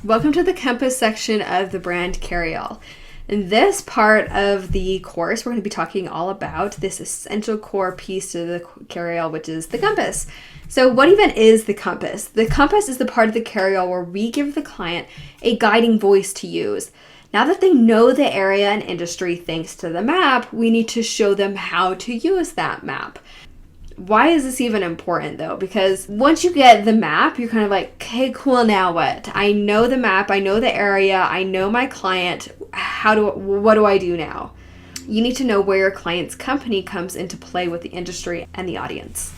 Welcome to the Compass section of the brand Carryall. In this part of the course, we're going to be talking all about this essential core piece to the Carryall, which is the compass. So what even is the compass? The compass is the part of the Carryall where we give the client a guiding voice to use. Now that they know the area and industry thanks to the map, we need to show them how to use that map. Why is this even important though? Because once you get the map, you're kind of like, okay, cool, now what? I know the map, I know the area, I know my client. What do I do now? You need to know where your client's company comes into play with the industry and the audience.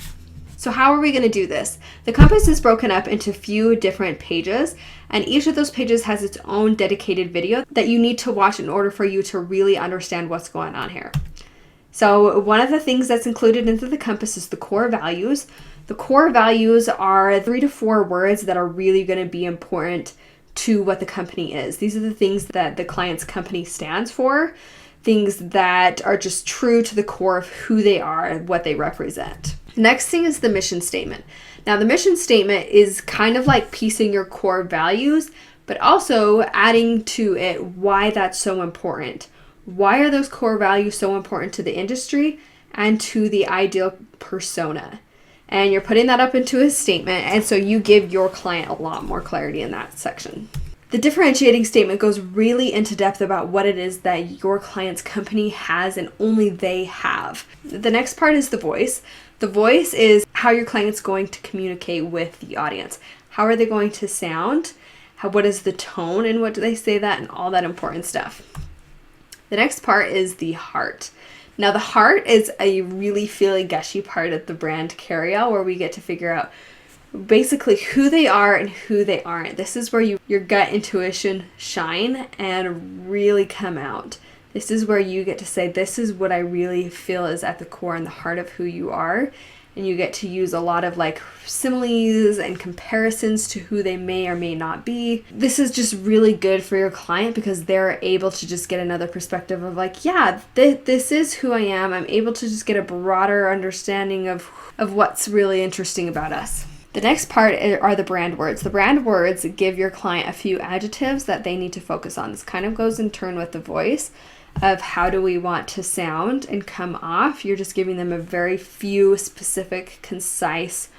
So how are we going to do this? The compass is broken up into a few different pages, and each of those pages has its own dedicated video that you need to watch in order for you to really understand what's going on here. So one of the things that's included into the compass is the core values. The core values are 3 to 4 words that are really going to be important to what the company is. These are the things that the client's company stands for, things that are just true to the core of who they are and what they represent. The next thing is the mission statement. Now, the mission statement is kind of like piecing your core values, but also adding to it why that's so important. Why are those core values so important to the industry and to the ideal persona? And you're putting that up into a statement, and so you give your client a lot more clarity in that section. The differentiating statement goes really into depth about what it is that your client's company has and only they have. The next part is the voice. The voice is how your client's going to communicate with the audience. How are they going to sound? What is the tone and what do they say that and all that important stuff. The next part is the heart. Now, the heart is a really feely gushy part of the brand Carryall where we get to figure out basically who they are and who they aren't. This is where your gut intuition shine and really come out. This is where you get to say, this is what I really feel is at the core and the heart of who you are. And you get to use a lot of like similes and comparisons to who they may or may not be. This is just really good for your client because they're able to just get another perspective of like, yeah, this is who I am. I'm able to just get a broader understanding of what's really interesting about us. The next part are the brand words. The brand words give your client a few adjectives that they need to focus on. This kind of goes in turn with the voice of how do we want to sound and come off. You're just giving them a very few specific, concise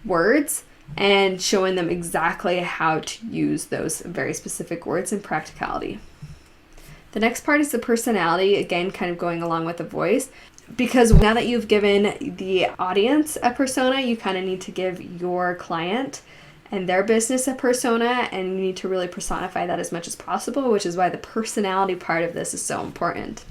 words and showing them exactly how to use those very specific words in practicality. The next part is the personality, again, kind of going along with the voice. Because now that you've given the audience a persona, you kind of need to give your client and their business a persona, and you need to really personify that as much as possible, which is why the personality part of this is so important.